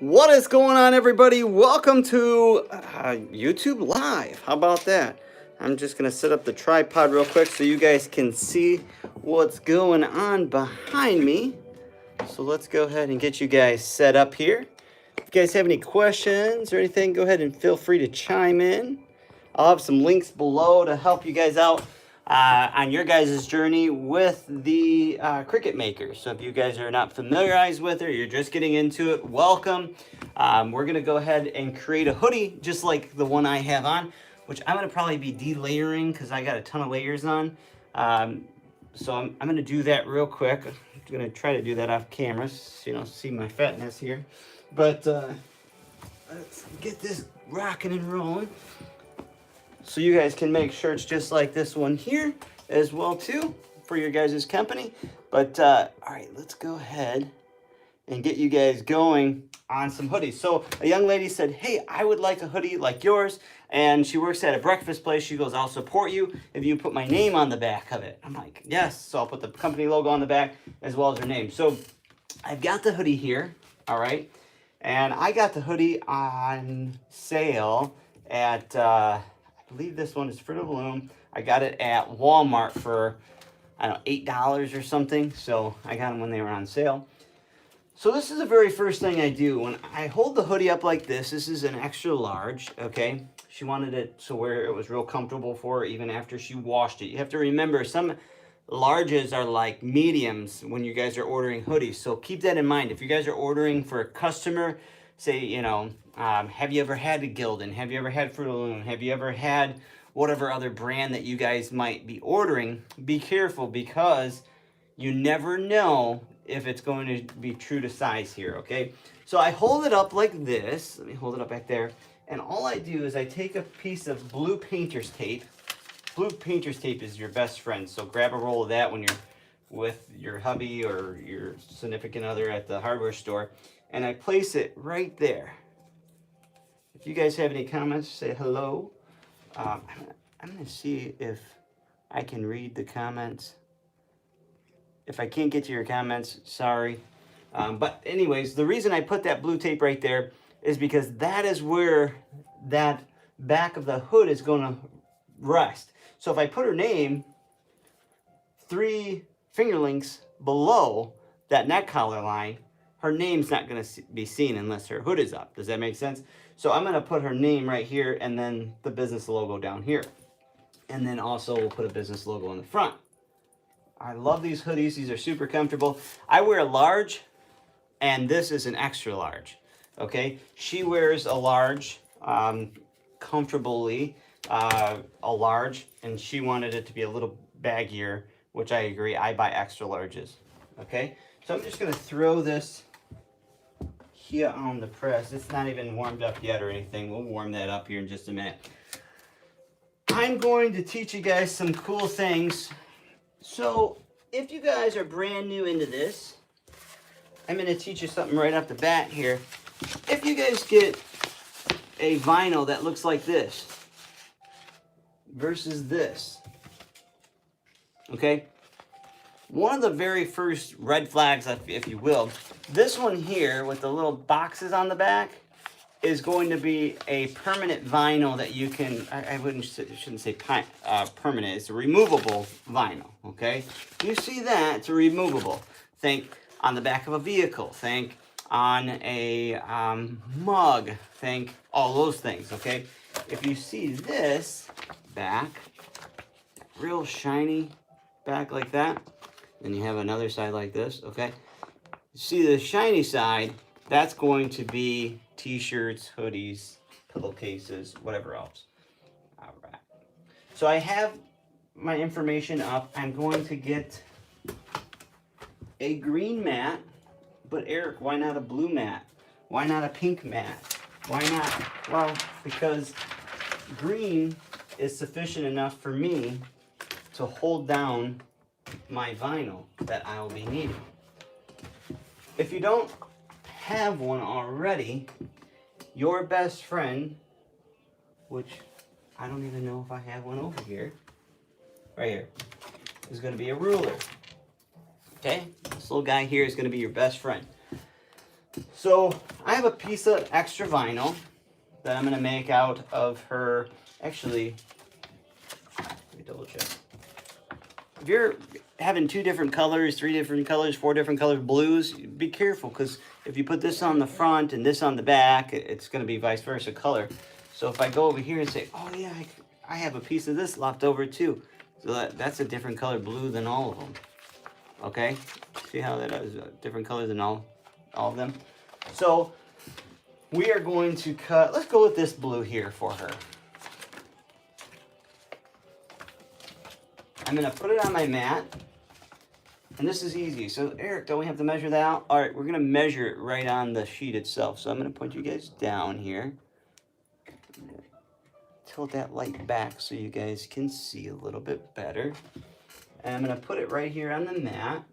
What is going on, everybody? Welcome to YouTube Live. How about that? I'm just going to set up the tripod real quick so you guys can see what's going on behind me. So let's go ahead and get you guys set up here. If you guys have any questions or anything, go ahead and feel free to chime in. I'll have some links below to help you guys out on your guys' journey with the Cricut maker. So if you guys are not familiarized with it, or you're just getting into it, welcome. We're going to go ahead and create a hoodie just like the one I have on, which I'm going to probably be delayering because I got a ton of layers on. So I'm going to do that real quick. I'm going to try to do that off camera so you don't see my fatness here. But let's get this rocking and rolling, so you guys can make shirts just like this one here as well too for your guys' company. But all right, let's go ahead and get you guys going on some hoodies. So a young lady said, hey, I would like a hoodie like yours, and she works at a breakfast place. She goes, I'll support you if you put my name on the back of it. I'm like, yes. So I'll put the company logo on the back as well as her name. So I've got the hoodie here, all right, and I got the hoodie on sale at I believe this one is Fruit of the Loom. I got it at Walmart for, I don't know, $8 or something. So I got them when they were on sale. So this is the very first thing I do. When I hold the hoodie up like this is an extra large, okay? She wanted it so where it was real comfortable for her even after she washed it. You have to remember, some larges are like mediums when you guys are ordering hoodies. So keep that in mind. If you guys are ordering for a customer, say, you know, have you ever had a Gildan? Have you ever had Fruit of the Loom? Have you ever had whatever other brand that you guys might be ordering? Be careful, because you never know if it's going to be true to size here, okay? So I hold it up like this. Let me hold it up back there. And all I do is I take a piece of blue painter's tape. Blue painter's tape is your best friend, so grab a roll of that when you're with your hubby or your significant other at the hardware store. And I place it right there. If you guys have any comments, say hello. I'm gonna see if I can read the comments. If I can't get to your comments, sorry. But anyways, the reason I put that blue tape right there is because that is where that back of the hood is gonna rest. So if I put her name 3 finger lengths below that neck collar line, her name's not going to be seen unless her hood is up. Does that make sense? So I'm going to put her name right here and then the business logo down here. And then also we'll put a business logo in the front. I love these hoodies. These are super comfortable. I wear a large, and this is an extra large. Okay? She wears a large comfortably, a large, and she wanted it to be a little baggier, which I agree. I buy extra larges. Okay? So I'm just going to throw this here on the press. It's not even warmed up yet or anything. We'll warm that up here in just a minute. I'm going to teach you guys some cool things. So if you guys are brand new into this, I'm going to teach you something right off the bat here. If you guys get a vinyl that looks like this versus this, okay? One of the very first red flags, if you will, this one here with the little boxes on the back is going to be a permanent vinyl that you can, I shouldn't say permanent, it's a removable vinyl, okay? You see that, it's a removable. Think on the back of a vehicle, think on a mug, think all those things, okay? If you see this back, real shiny back like that, then you have another side like this, okay? See the shiny side, that's going to be t-shirts, hoodies, pillowcases, whatever else. All right. So I have my information up. I'm going to get a green mat, but Eric, why not a blue mat? Why not a pink mat? Why not? Well, because green is sufficient enough for me to hold down my vinyl that I'll be needing. If you don't have one already, your best friend, which I don't even know if I have one over here, right here, is going to be a ruler. Okay? This little guy here is going to be your best friend. So I have a piece of extra vinyl that I'm going to make out of her. Actually, let me double check. If you're having 2 different colors, 3 different colors, 4 different colors, blues, be careful, because if you put this on the front and this on the back, it's going to be vice versa color. So if I go over here and say, oh yeah, I have a piece of this left over too. So that's a different color blue than all of them. Okay? See how that is a different color than all of them? So we are going to cut, let's go with this blue here for her. I'm going to put it on my mat. And this is easy. So Eric, don't we have to measure that out? All right, we're going to measure it right on the sheet itself. So I'm going to point you guys down here. Tilt that light back so you guys can see a little bit better. And I'm going to put it right here on the mat.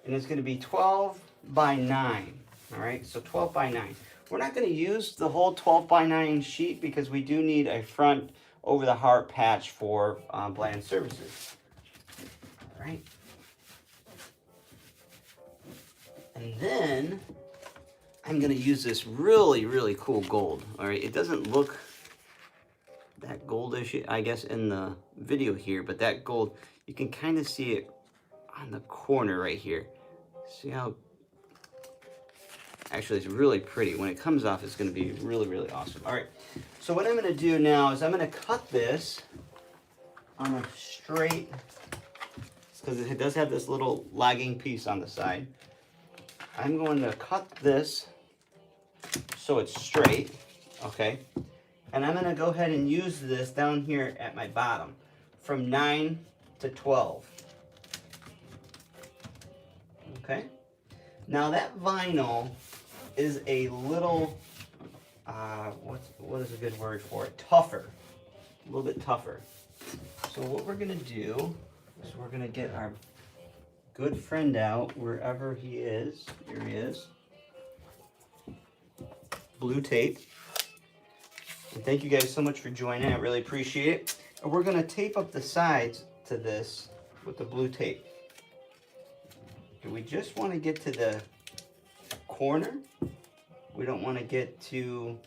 And it's going to be 12 by 9. All right, so 12 by 9. We're not going to use the whole 12 by 9 sheet because we do need a front over the heart patch for bland surfaces. All right. And then I'm going to use this really, really cool gold. All right, it doesn't look that goldish, I guess, in the video here, but that gold, you can kind of see it on the corner right here. See how, actually it's really pretty. When it comes off, it's going to be really, really awesome. All right, so what I'm going to do now is I'm going to cut this on a straight, because it does have this little lagging piece on the side. I'm going to cut this so it's straight, okay? And I'm going to go ahead and use this down here at my bottom from 9 to 12. Okay? Now that vinyl is a little, what is a good word for it? Tougher. A little bit tougher. So what we're going to do is we're going to get our good friend out wherever he is. Here he is. Blue tape. And thank you guys so much for joining. I really appreciate it. And we're going to tape up the sides to this with the blue tape. Do we just want to get to the corner? We don't want to get too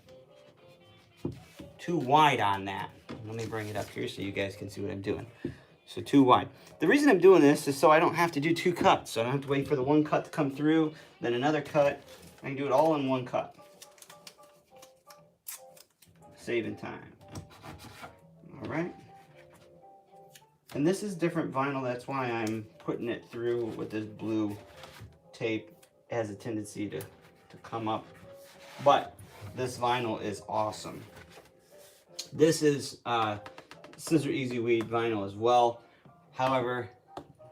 wide on that. Let me bring it up here so you guys can see what I'm doing. So too wide. The reason I'm doing this is so I don't have to do 2 cuts. So I don't have to wait for the one cut to come through, then another cut. I can do it all in one cut. Saving time. All right. And this is different vinyl. That's why I'm putting it through with this blue tape. It has a tendency to come up. But this vinyl is awesome. This is Scissor Easy Weed vinyl as well. However,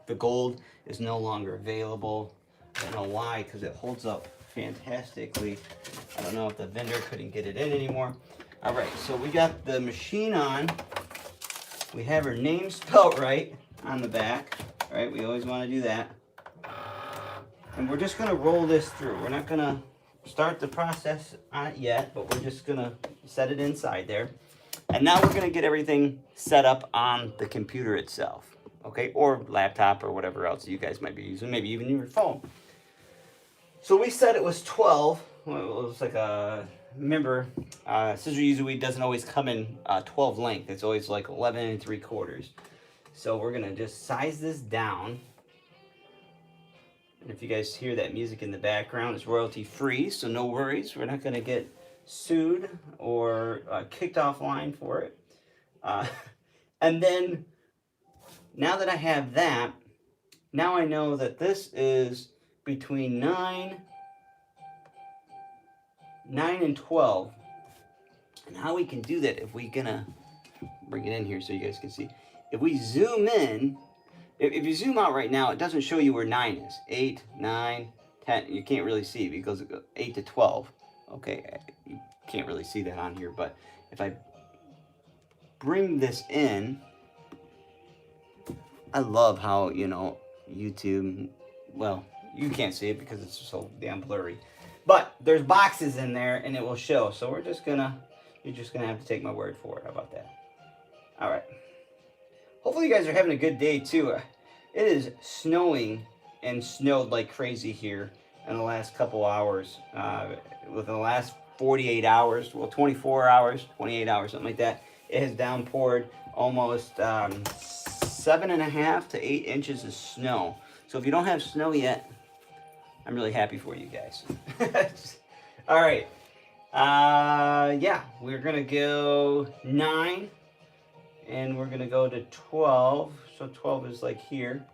the gold is no longer available. I don't know why, because it holds up fantastically. I don't know if the vendor couldn't get it in anymore. All right, so we got the machine on. We have her name spelled right on the back. All right, we always want to do that. And we're just going to roll this through. We're not going to start the process on it yet, but we're just going to set it inside there. And now we're going to get everything set up on the computer itself, okay? Or laptop or whatever else you guys might be using, maybe even your phone. So we said it was 12. Well, it was like a, remember, Scissor Easy Weed doesn't always come in 12 length. It's always like 11 3/4. So we're going to just size this down. And if you guys hear that music in the background, it's royalty free, so no worries. We're not going to get sued or kicked offline for it. And then now that I have that, now I know that this is between 9 and 12. And how we can do that, if we're gonna bring it in here so you guys can see. If we zoom in, if you zoom out right now, it doesn't show you where 9 is. 8, 9, 10. You can't really see because it goes 8 to 12. Okay, you can't really see that on here, but if I bring this in, I love how, you know, YouTube, well, you can't see it because it's so damn blurry, but there's boxes in there and it will show. So you're just gonna have to take my word for it. How about that? All right. Hopefully you guys are having a good day too. It is snowing and snowed like crazy here. in the last couple hours. Within the last 48 hours, well, 24 hours, 28 hours, something like that, it has downpoured almost 7.5 to 8 inches of snow. So if you don't have snow yet, I'm really happy for you guys. All right. Yeah, we're going to go 9, and we're going to go to 12. So 12 is like here.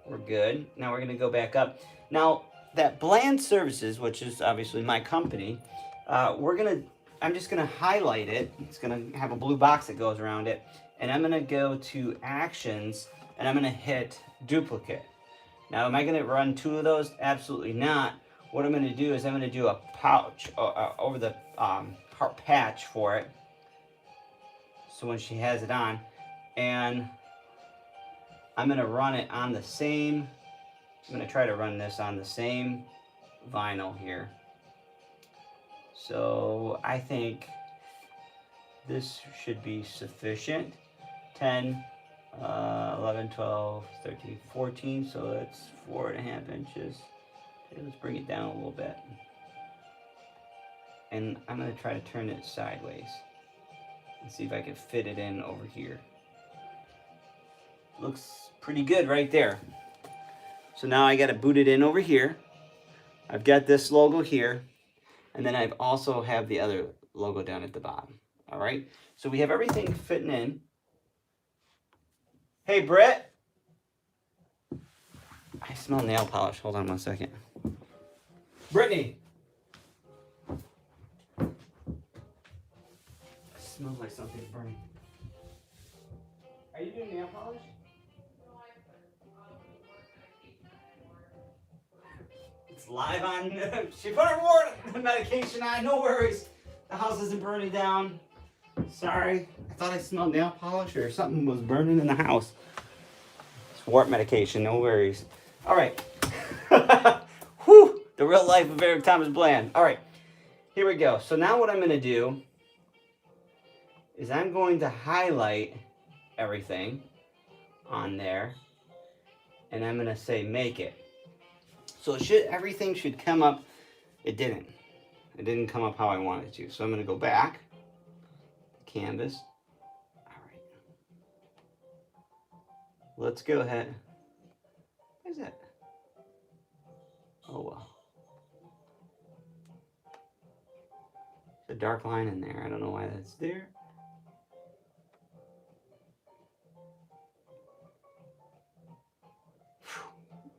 We're good. Now we're going to go back up. Now, that Bland Services, which is obviously my company, I'm just going to highlight it. It's going to have a blue box that goes around it. And I'm going to go to Actions, and I'm going to hit Duplicate. Now, am I going to run 2 of those? Absolutely not. What I'm going to do is I'm going to do a pouch over the heart patch for it. So when she has it on, and I'm going to run it on the same, I'm going to try to run this on the same vinyl here. So I think this should be sufficient. 10, 11, 12, 13, 14, so that's 4.5 inches. Okay, let's bring it down a little bit. And I'm going to try to turn it sideways and see if I can fit it in over here. Looks pretty good right there. So now I got to boot it in over here. I've got this logo here, and then I've also have the other logo down at the bottom. All right, so we have everything fitting in. Hey, Brett. I smell nail polish. Hold on 1 second. Brittany. It smells like something's burning. Are you doing nail polish? It's live on. She put her medication on. No worries. The house isn't burning down. Sorry. I thought I smelled nail polish or something was burning in the house. It's wart medication. No worries. All right. Whew. The real life of Eric Thomas Bland. All right. Here we go. So now what I'm going to do is I'm going to highlight everything on there. And I'm going to say make it. So everything should come up. It didn't. It didn't come up how I wanted it to. So I'm going to go back. Canvas. All right. Let's go ahead. What is that? Oh, well. There's a dark line in there. I don't know why that's there.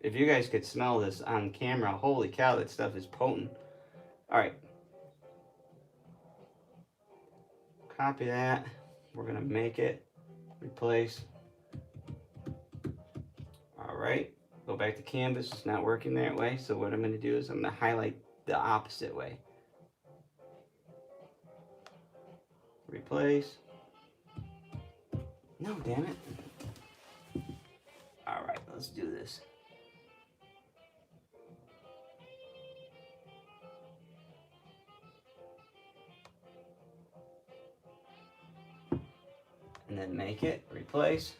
If you guys could smell this on camera, holy cow, that stuff is potent. All right. Copy that. We're going to make it. Replace. All right. Go back to canvas. It's not working that way. So what I'm going to do is I'm going to highlight the opposite way. Replace. No, damn it. All right. Let's do this. And then make it, replace.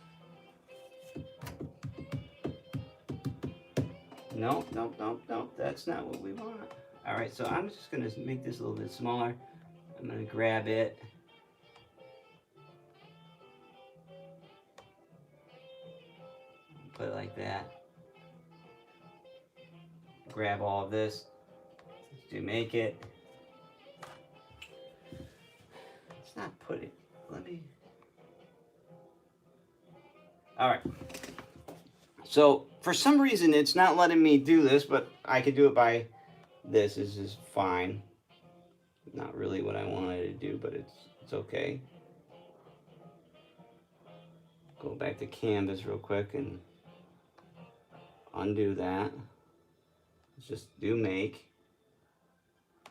Nope, nope, nope, nope, that's not what we want. All right, so I'm just gonna make this a little bit smaller. I'm gonna grab it. Put it like that. Grab all of this. Let's do make it. Let's not put it, let me. All right, so for some reason it's not letting me do this, but I could do it by this. This is fine. Not really what I wanted to do, but it's okay. Go back to canvas real quick and undo that. Let's just do make.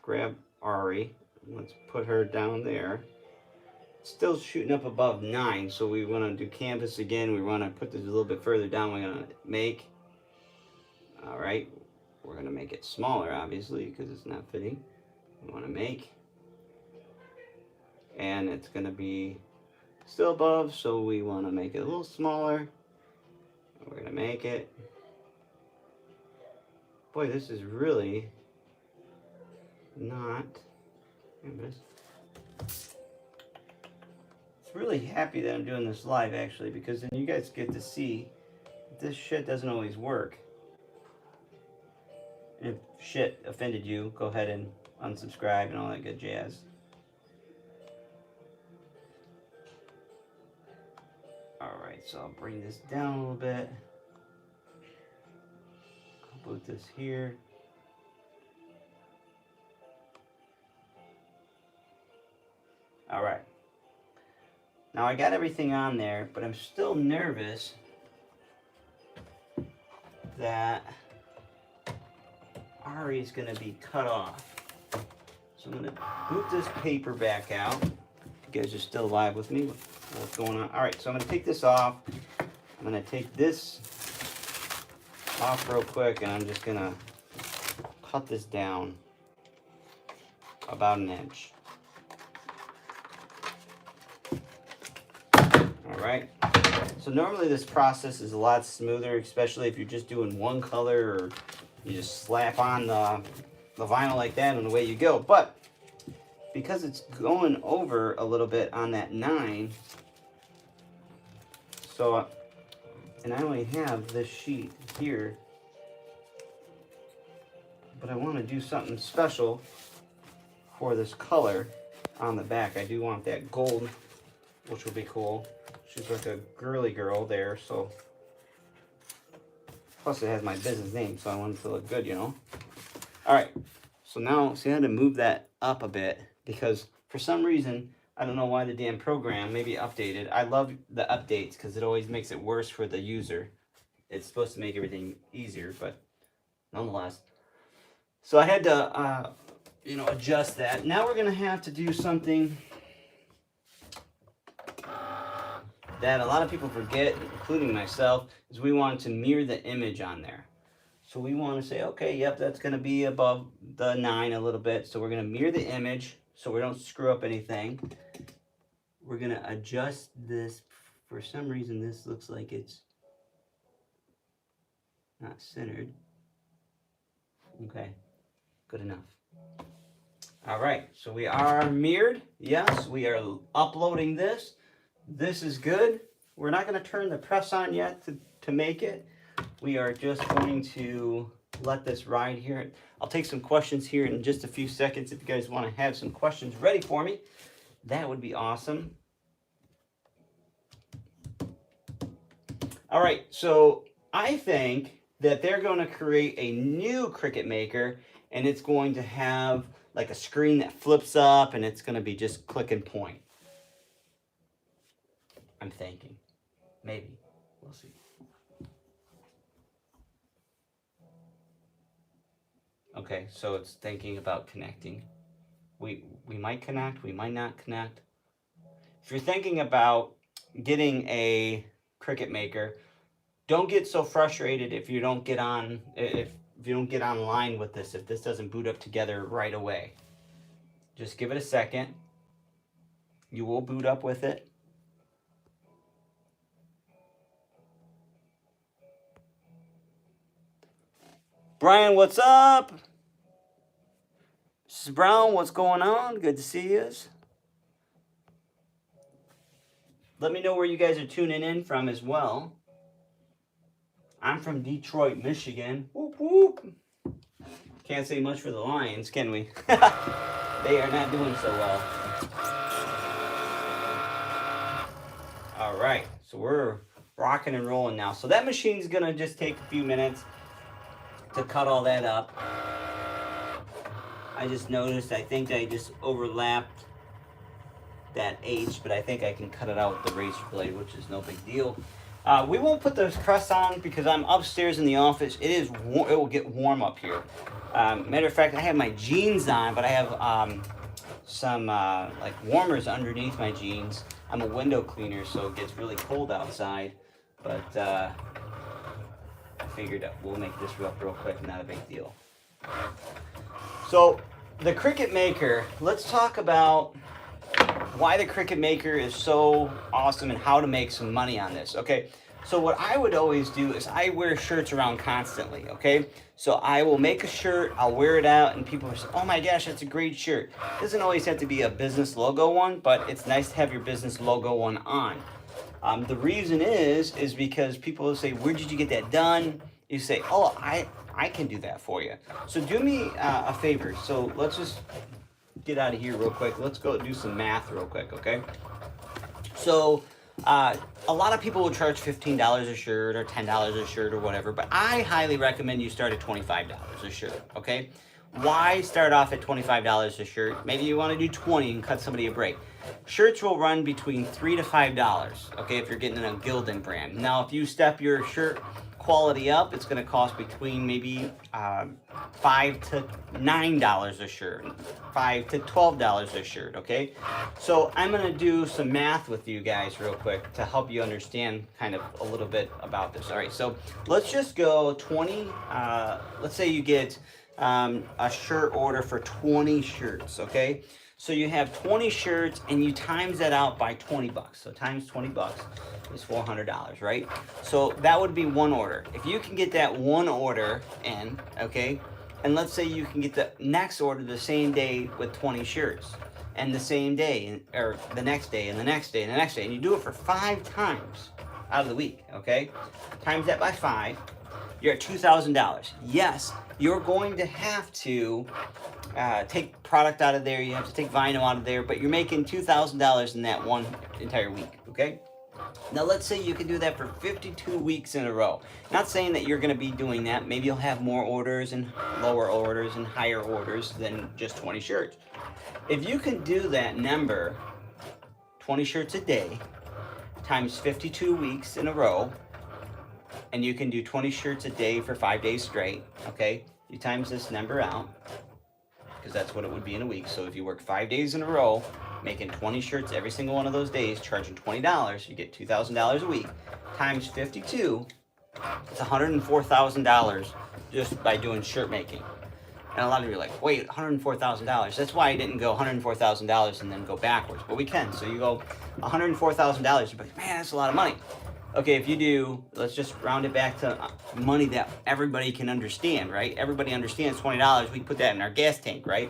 Grab Ari. Let's put her down there. Still shooting up above 9, so we want to do canvas again. We want to put this a little bit further down. We're going to make. All right, we're going to make it smaller, obviously, because it's not fitting. We want to make, and it's going to be still above, so we want to make it a little smaller. We're going to make it. Boy, this is really not. Really happy that I'm doing this live actually, because then you guys get to see that this shit doesn't always work. And if shit offended you, go ahead and unsubscribe and all that good jazz. Alright, so I'll bring this down a little bit. I'll put this here. Alright. Now I got everything on there, but I'm still nervous that Ari is going to be cut off. So I'm going to boot this paper back out. You guys are still live with me. What's going on? Alright, so I'm going to take this off. I'm going to take this off real quick, and I'm just going to cut this down about an inch. Alright, so normally this process is a lot smoother, especially if you're just doing one color, or you just slap on the vinyl like that and away you go. But because it's going over a little bit on that 9, so, and I only have this sheet here, but I want to do something special for this color on the back. I do want that gold, which will be cool. She's like a girly girl there, so. Plus it has my business name, so I want it to look good, you know. Alright, so now, see, I had to move that up a bit, because for some reason, I don't know why the damn program, maybe updated. I love the updates, because it always makes it worse for the user. It's supposed to make everything easier, but nonetheless. So I had to, you know, adjust that. Now we're going to have to do something that a lot of people forget, including myself, is we want to mirror the image on there. So we want to say, okay, yep, that's going to be above the 9 a little bit. So we're going to mirror the image so we don't screw up anything. We're going to adjust this. For some reason, this looks like it's not centered. Okay, good enough. All right, so we are mirrored. Yes, we are uploading this. This is good. We're not going to turn the press on yet to make it. We are just going to let this ride here. I'll take some questions here in just a few seconds. If you guys want to have some questions ready for me, that would be awesome. All right, so I think that they're going to create a new Cricut Maker, and it's going to have like a screen that flips up, and it's going to be just click and point. I'm thinking. Maybe. We'll see. Okay, so it's thinking about connecting. We might connect, we might not connect. If you're thinking about getting a Cricut Maker, don't get so frustrated if you don't get on, if you don't get online with this, if this doesn't boot up together right away. Just give it a second. You will boot up with it. Brian, what's up? Mrs. Brown, what's going on? Good to see you. Let me know where you guys are tuning in from as well. I'm from Detroit, Michigan. Whoop, whoop. Can't say much for the Lions, can we? They are not doing so well. All right, so we're rocking and rolling now. So that machine's going to just take a few minutes to cut all that up. I just noticed, I think I just overlapped that H, but I think I can cut it out with the razor blade, which is no big deal. We won't put the press on because I'm upstairs in the office. It will get warm up here. Matter of fact, I have my jeans on, but I have some like warmers underneath my jeans. I'm a window cleaner, so it gets really cold outside, but I figured we'll make this up real quick, not a big deal. So the Cricut Maker, let's talk about why the Cricut Maker is so awesome and how to make some money on this. Okay, So what I would always do is I wear shirts around constantly, okay? So I will make a shirt, I'll wear it out, and people are saying, oh my gosh, that's a great shirt. It doesn't always have to be a business logo one, but it's nice to have your business logo one on. The reason is because people will say, where did you get that done? You say, oh, I can do that for you. So do me a favor. So let's just get out of here real quick. Let's go do some math real quick, okay? So a lot of people will charge $15 a shirt or $10 a shirt or whatever, but I highly recommend you start at $25 a shirt, okay? Why start off at $25 a shirt? Maybe you want to do 20 and cut somebody a break. Shirts will run between $3 to $5, okay, if you're getting a Gildan brand. Now, if you step your shirt quality up, it's going to cost between maybe $5 to $9 a shirt, $5 to $12 a shirt, okay? So I'm going to do some math with you guys real quick to help you understand kind of a little bit about this. All right, so let's just go 20, let's say you get a shirt order for 20 shirts, okay? So you have 20 shirts and you times that out by 20 bucks. So times 20 bucks is $400, right? So that would be one order. If you can get that one order in, okay, and let's say you can get the next order the same day with 20 shirts, and the same day, or the next day, and the next day, and the next day, and you do it for 5 times out of the week, okay? Times that by 5, you're at $2,000. Yes, you're going to have to take product out of there, you have to take vinyl out of there, but you're making $2,000 in that one entire week, okay? Now let's say you can do that for 52 weeks in a row. Not saying that you're going to be doing that. Maybe you'll have more orders and lower orders and higher orders than just 20 shirts. If you can do that number, 20 shirts a day, times 52 weeks in a row, and you can do 20 shirts a day for 5 days straight, okay? You times this number out, because that's what it would be in a week. So if you work 5 days in a row, making 20 shirts every single one of those days, charging $20, you get $2,000 a week, times 52, it's $104,000 just by doing shirt making. And a lot of you are like, wait, $104,000. That's why I didn't go $104,000 and then go backwards. But we can. So you go $104,000. You're like, man, that's a lot of money. Okay, if you do, let's just round it back to money that everybody can understand, right? Everybody understands $20. We put that in our gas tank, right?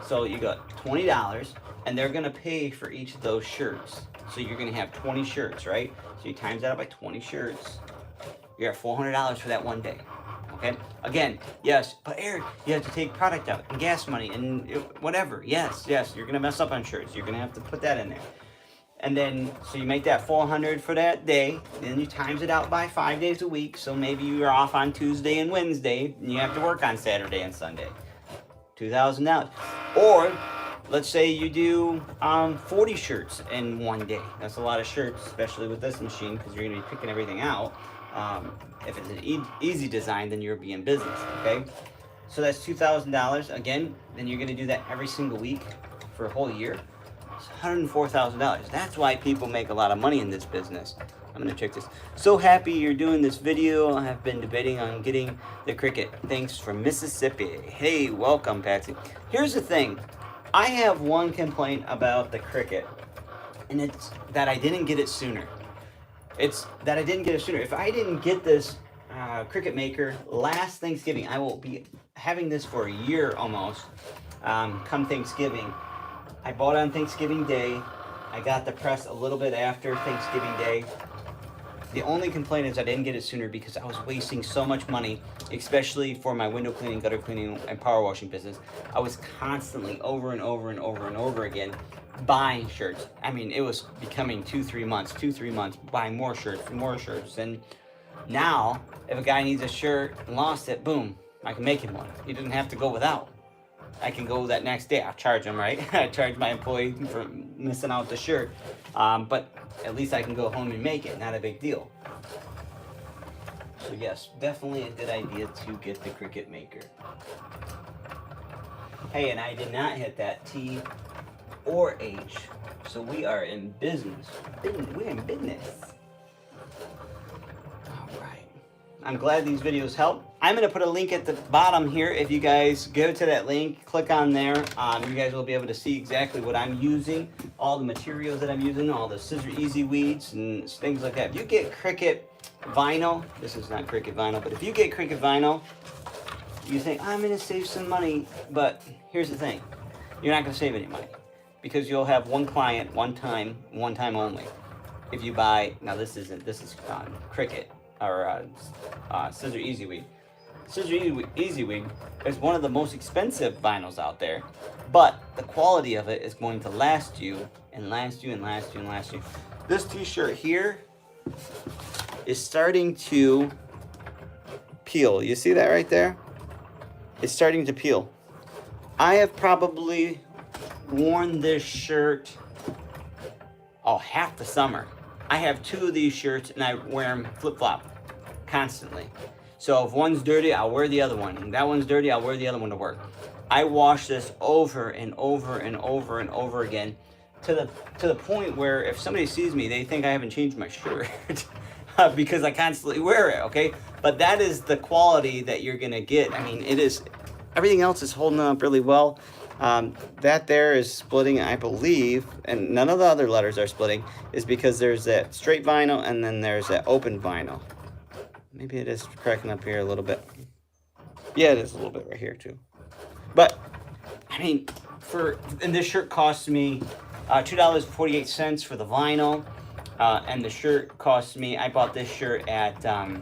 So you got $20, and they're going to pay for each of those shirts. So you're going to have 20 shirts, right? So you times that out by 20 shirts. You're at $400 for that one day. Okay? Again, yes, but Eric, you have to take product out and gas money and whatever. Yes, you're going to mess up on shirts. You're going to have to put that in there. And then, so you make that $400 for that day, then you times it out by 5 days a week. So maybe you're off on Tuesday and Wednesday, and you have to work on Saturday and Sunday. $2,000. Or, let's say you do 40 shirts in one day. That's a lot of shirts, especially with this machine, because you're going to be picking everything out. If it's an easy design, then you'll be in business, okay? So that's $2,000. Again, then you're going to do that every single week for a whole year. It's $104,000. That's why people make a lot of money in this business. I'm going to check this. So happy you're doing this video. I have been debating on getting the Cricut. Thanks from Mississippi. Hey, welcome, Patsy. Here's the thing. I have one complaint about the Cricut, and it's that I didn't get it sooner. If I didn't get this Cricut Maker last Thanksgiving, I will be having this for a year almost, come Thanksgiving. I bought on Thanksgiving Day. I got the press a little bit after Thanksgiving Day. The only complaint is I didn't get it sooner because I was wasting so much money, especially for my window cleaning, gutter cleaning, and power washing business. I was constantly over and over again buying shirts. I mean, it was becoming 2-3 months, buying more shirts. And now, if a guy needs a shirt and lost it, boom, I can make him one. He doesn't have to go without. I can go that next day. I'll charge him, right? I charge my employee for missing out the shirt. But at least I can go home and make it. Not a big deal. So yes, definitely a good idea to get the Cricut Maker. Hey, and I did not hit that T or H. So we are in business. We're in business. I'm glad these videos help. I'm going to put a link at the bottom here. If you guys go to that link, click on there, you guys will be able to see exactly what I'm using, all the materials that I'm using, all the scissor easy weeds and things like that. If you get Cricut vinyl, this is not Cricut vinyl, but if you get Cricut vinyl, you think, I'm going to save some money, but here's the thing. You're not going to save any money because you'll have one client, one time only. If you buy, now this is Cricut or Scissor EasyWeed. Scissor EasyWeed is one of the most expensive vinyls out there, but the quality of it is going to last you and last you and last you and last you. This t-shirt here is starting to peel. You see that right there? It's starting to peel. I have probably worn this shirt half the summer. I have 2 of these shirts and I wear them flip-flop constantly. So if one's dirty, I'll wear the other one. And that one's dirty, I'll wear the other one to work. I wash this over and over and over and over again to the point where if somebody sees me, they think I haven't changed my shirt because I constantly wear it, okay? But that is the quality that you're gonna get. I mean, it is, everything else is holding up really well. That there is splitting, I believe, and none of the other letters are splitting, is because there's that straight vinyl and then there's that open vinyl. Maybe it is cracking up here a little bit. Yeah, it is a little bit right here too. But, I mean, and this shirt cost me $2.48 for the vinyl. And the shirt cost me, I bought this shirt at, I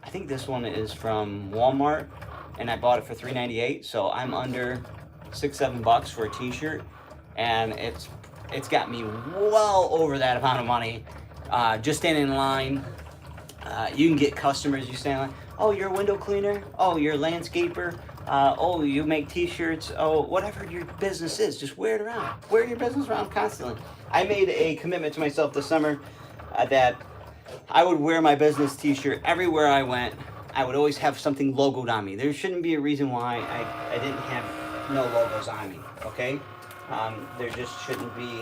think this one is from Walmart, and I bought it for $3.98, so I'm under $6-7 for a t-shirt, and it's got me well over that amount of money, just standing in line. You can get customers, you stand in line, oh, you're a window cleaner, oh, you're a landscaper, oh, you make t-shirts, oh, whatever your business is, just wear it around. Wear your business around constantly. I made a commitment to myself this summer that I would wear my business t-shirt everywhere I went. I would always have something logoed on me. There shouldn't be a reason why I didn't have no logos on me, okay? There just shouldn't be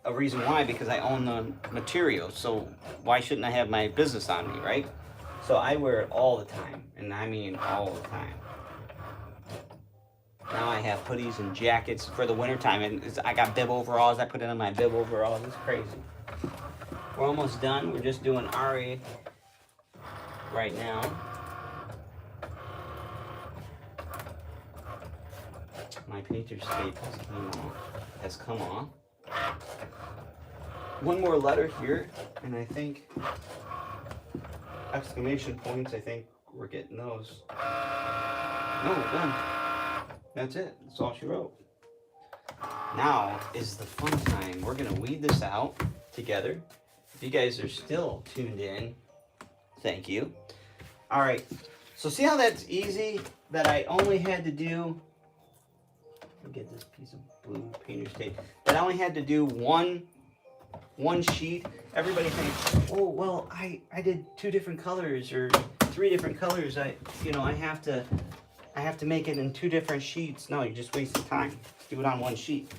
a reason why, because I own the material, so why shouldn't I have my business on me, right? So I wear it all the time, and I mean all the time. Now I have hoodies and jackets for the winter time, and I got bib overalls. I put it on my bib overalls. It's crazy. We're almost done. We're just doing Ari right now. My painter's tape has come off. One more letter here, and I think exclamation points. I think we're getting those. No, we're done. That's it. That's all she wrote. Now is the fun time. We're going to weed this out together. If you guys are still tuned in, thank you. All right. So see how that's easy? That I only had to do... Let me get this piece of blue painter's tape. That I only had to do one sheet. Everybody thinks, oh, well, I did 2 different colors or 3 different colors. I have to make it in 2 different sheets. No, you're just wasting time. Just do it on 1 sheet.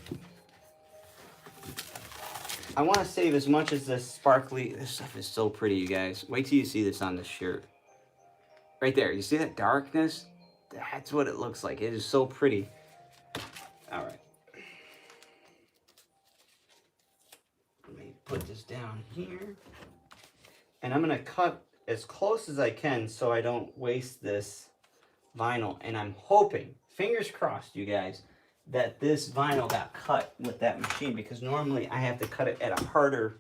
I want to save as much as this sparkly. This stuff is so pretty, you guys. Wait till you see this on this shirt. Right there. You see that darkness? That's what it looks like. It is so pretty. All right. Let me put this down here. And I'm going to cut as close as I can so I don't waste this vinyl. And I'm hoping, fingers crossed, you guys, that this vinyl got cut with that machine, because normally I have to cut it at a harder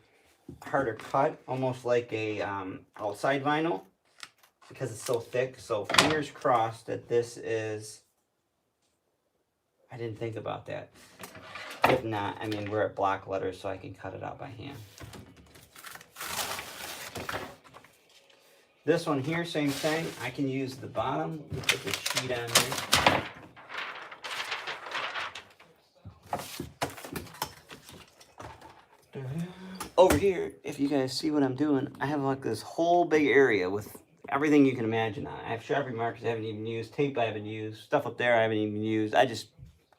cut, almost like a outside vinyl, because it's so thick. So fingers crossed that this is, I didn't think about that. If not, I mean, we're at block letters, so I can cut it out by hand. This one here, same thing. I can use the bottom. Let me put the sheet on here. Over here, if you guys see what I'm doing, I have like this whole big area with everything you can imagine on it. I have Sharpie markers I haven't even used, tape I haven't used, stuff up there I haven't even used. I just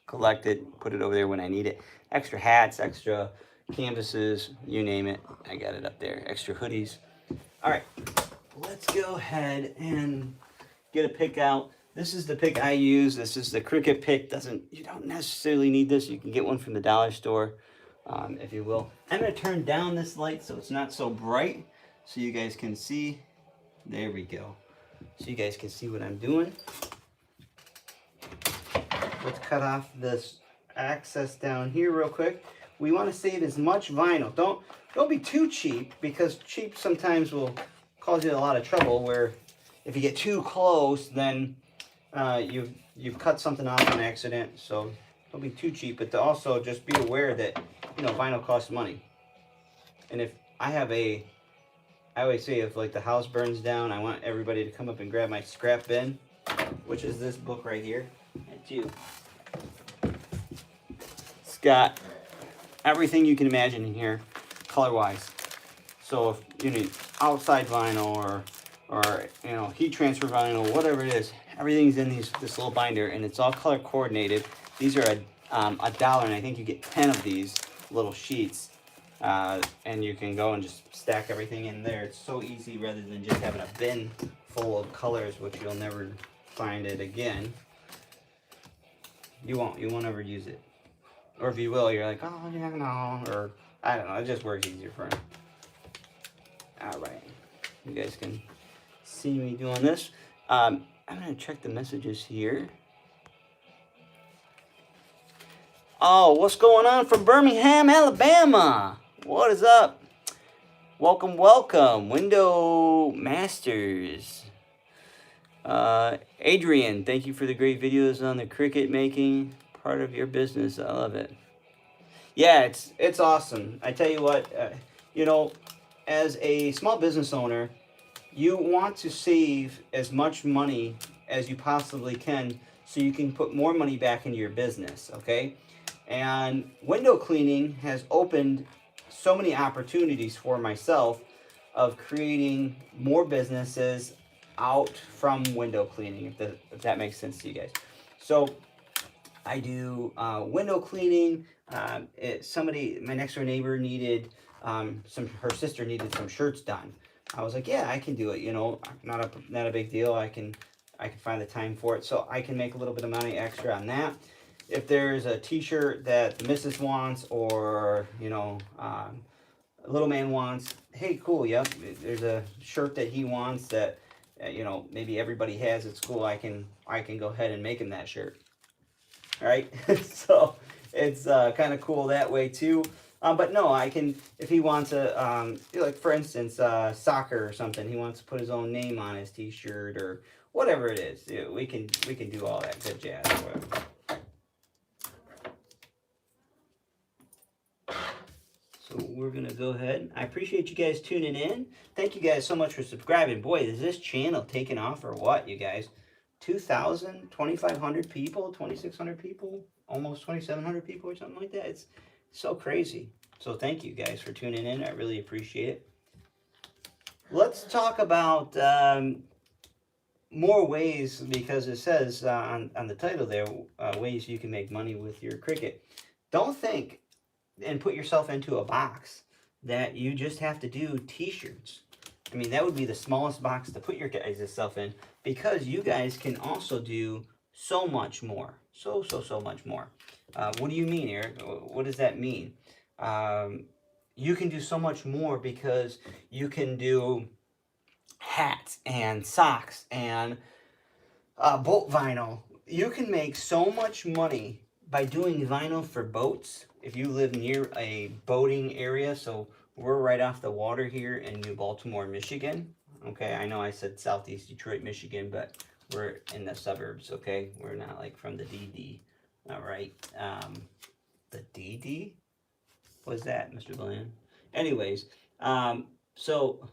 collect it, put it over there when I need it. Extra hats, extra canvases, you name it. I got it up there. Extra hoodies. All right, let's go ahead and get a pick out. This is the pick I use. This is the Cricut pick. You don't necessarily need this. You can get one from the dollar store. If you will. I'm going to turn down this light so it's not so bright. so you guys can see. There we go. So you guys can see what I'm doing. Let's cut off this excess down here real quick. We want to save as much vinyl. Don't be too cheap, because cheap sometimes will cause you a lot of trouble, where if you get too close, then you've cut something off on accident. So don't be too cheap, but to also just be aware that, you know, vinyl costs money. And if I always say, if like the house burns down, I want everybody to come up and grab my scrap bin, which is this book right here. That's you. It's got everything you can imagine in here, color-wise. So if you need outside vinyl or you know, heat transfer vinyl, whatever it is, everything's in this little binder, and it's all color coordinated. These are $1, and I think you get 10 of these little sheets, and you can go and just stack everything in there. It's so easy, rather than just having a bin full of colors, which you'll never find it again. You won't ever use it. Or if you will, you're like, oh, yeah, no, or I don't know, it just works easier for me. All right, you guys can see me doing this. I'm gonna check the messages here. Oh, what's going on from Birmingham, Alabama? What is up? Welcome, welcome, Window Masters. Adrian, thank you for the great videos on the Cricut making. Part of your business. I love it. Yeah, it's awesome. I tell you what, you know, as a small business owner, you want to save as much money as you possibly can, so you can put more money back into your business, okay? And window cleaning has opened so many opportunities for myself of creating more businesses out from window cleaning, if that makes sense to you guys. So I do window cleaning. My next door neighbor needed her sister needed some shirts done. I was like, yeah, I can do it. You know, not a big deal. I can find the time for it, so I can make a little bit of money extra on that. If there's a T-shirt that the missus wants, or you know, a little man wants, hey, cool, yep. There's a shirt that he wants that you know, maybe everybody has at school. I can go ahead and make him that shirt. All right, so it's kind of cool that way too. But no, I can, if he wants a, like for instance, soccer or something, he wants to put his own name on his T-shirt or whatever it is. Yeah, we can do all that good jazz. So we're gonna go ahead. I appreciate you guys tuning in. Thank you guys so much for subscribing. Boy, is this channel taking off or what, you guys? 2,000, 2,500 people, 2,600 people, almost 2,700 people or something like that. It's so crazy. So thank you guys for tuning in. I really appreciate it. Let's talk about more ways, because it says on the title there, ways you can make money with your Cricut. Don't think and put yourself into a box that you just have to do T-shirts. I mean, that would be the smallest box to put your guys' stuff in, because you guys can also do so much more. So much more. What do you mean, Eric? What does that mean? You can do so much more, because you can do hats and socks and boat vinyl. You can make so much money by doing vinyl for boats. If you live near a boating area, so we're right off the water here in New Baltimore, Michigan. Okay, I know I said Southeast Detroit, Michigan, but we're in the suburbs, okay? We're not like from the DD, all right? The DD? What's that, Mr. Bland? Anyways, so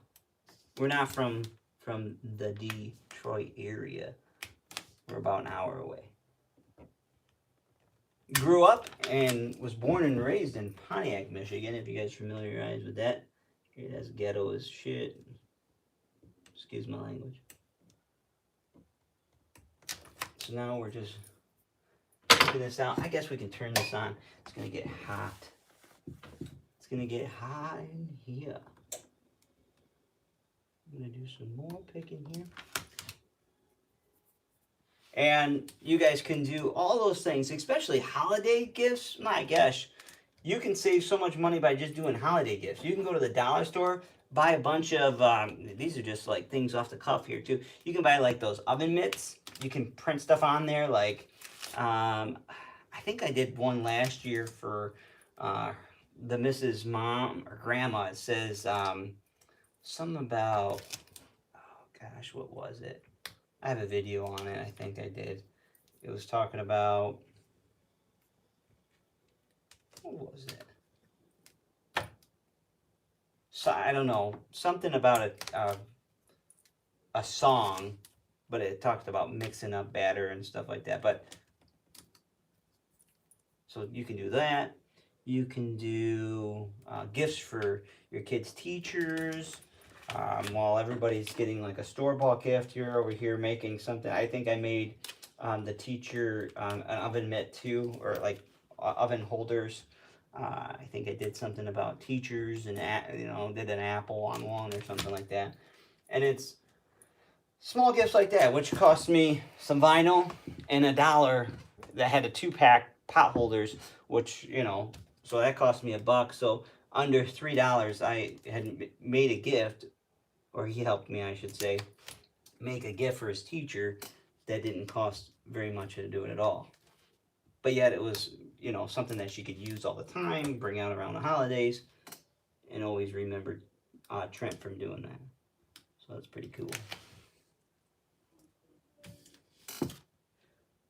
we're not from the Detroit area. We're about an hour away. Grew up and was born and raised in Pontiac, Michigan, if you guys are familiarized with that. It has ghetto as shit. Excuse my language. So now we're just taking this out. I guess we can turn this on. It's going to get hot. It's going to get hot in here. I'm going to do some more picking here. And you guys can do all those things, especially holiday gifts. My gosh, you can save so much money by just doing holiday gifts. You can go to the dollar store, buy a bunch of, these are just like things off the cuff here too. You can buy like those oven mitts. You can print stuff on there. Like, I think I did one last year for the Mrs. Mom or Grandma. It says something about, oh gosh, what was it? I have a video on it. I think I did. It was talking about, what was it? So I don't know, something about a song, but it talked about mixing up batter and stuff like that. But so you can do that. You can do gifts for your kids' teachers. While everybody's getting like a store-bought gift, you're over here making something. I think I made the teacher an oven mitt too, or like oven holders. I think I did something about teachers and, you know, did an apple on one or something like that. And it's small gifts like that, which cost me some vinyl and $1 that had a 2-pack pot holders, which, you know, so that cost me $1. So under $3, I had made a gift, or he helped me, I should say, make a gift for his teacher that didn't cost very much to do it at all. But yet it was, you know, something that she could use all the time, bring out around the holidays, and always remember Trent from doing that. So that's pretty cool.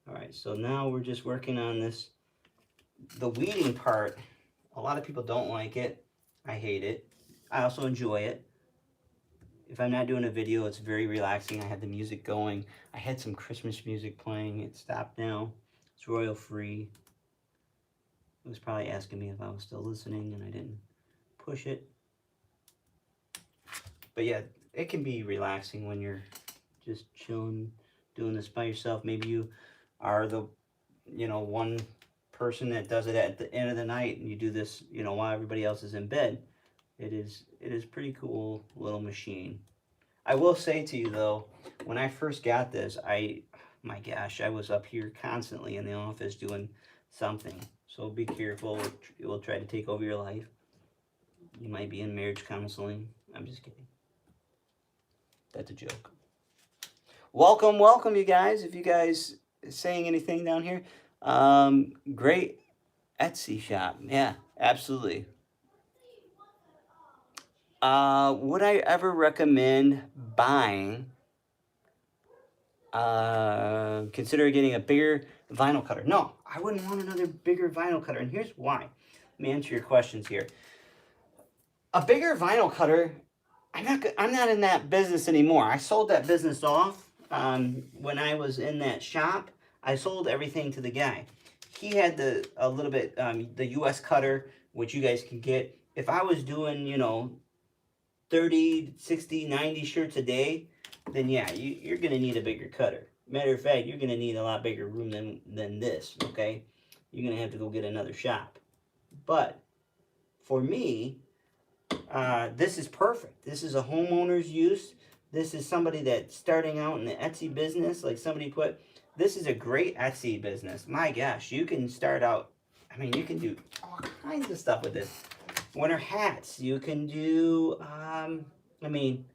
All right, so now we're just working on this, the weeding part. A lot of people don't like it. I hate it. I also enjoy it. If I'm not doing a video, it's very relaxing. I have the music going. I had some Christmas music playing. It stopped now. It's royal free. It was probably asking me if I was still listening, and I didn't push it. But yeah, it can be relaxing when you're just chilling, doing this by yourself. Maybe you are the, you know, one person that does it at the end of the night, and you do this, you know, while everybody else is in bed. It is pretty cool little machine. I will say to you though, when I first got this, my gosh, I was up here constantly in the office doing something. So be careful. It will try to take over your life. You might be in marriage counseling. I'm just kidding. That's a joke. Welcome, welcome, you guys. If you guys saying anything down here, great Etsy shop. Yeah, absolutely. Would I ever recommend buying? Consider getting a bigger vinyl cutter. No, I wouldn't want another bigger vinyl cutter, and here's why. Let me answer your questions here. A bigger vinyl cutter, I'm not in that business anymore. I sold that business off when I was in that shop. I sold everything to the guy. He had the UsCutter, which you guys can get. If I was doing, you know, 30, 60, 90 shirts a day, then yeah, you're going to need a bigger cutter. Matter of fact, you're going to need a lot bigger room than this, okay? You're going to have to go get another shop. But for me, this is perfect. This is a homeowner's use. This is somebody that's starting out in the Etsy business, like somebody put. This is a great Etsy business. My gosh, you can start out, I mean, you can do all kinds of stuff with this. Winter hats, you can do, I mean,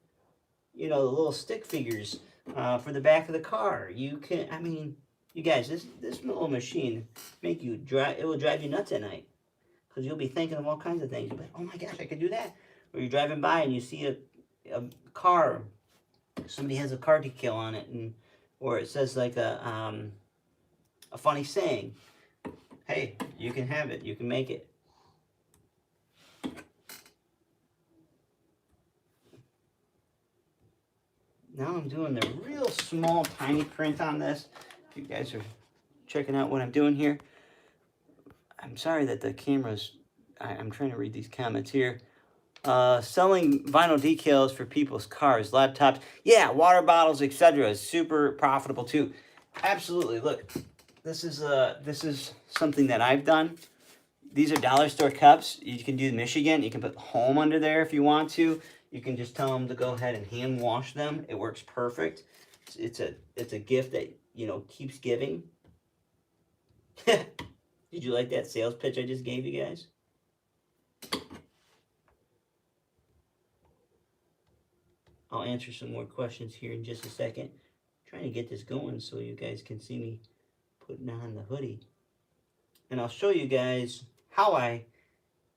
you know, the little stick figures for the back of the car. You can, I mean, you guys, this little machine it will drive you nuts at night. Because you'll be thinking of all kinds of things. You'll be like, oh my gosh, I could do that. Or you're driving by and you see a car, somebody has a car decal on it, or it says like a funny saying. Hey, you can have it, you can make it. Now I'm doing the real small, tiny print on this. If you guys are checking out what I'm doing here. I'm sorry that the camera's... I'm trying to read these comments here. Selling vinyl decals for people's cars, laptops. Yeah, water bottles, etc. is super profitable too. Absolutely. Look, this is something that I've done. These are dollar store cups. You can do Michigan. You can put home under there if you want to. You can just tell them to go ahead and hand wash them. It works perfect. It's a gift that, you know, keeps giving. Did you like that sales pitch I just gave you guys? I'll answer some more questions here in just a second. I'm trying to get this going so you guys can see me putting on the hoodie. And I'll show you guys how I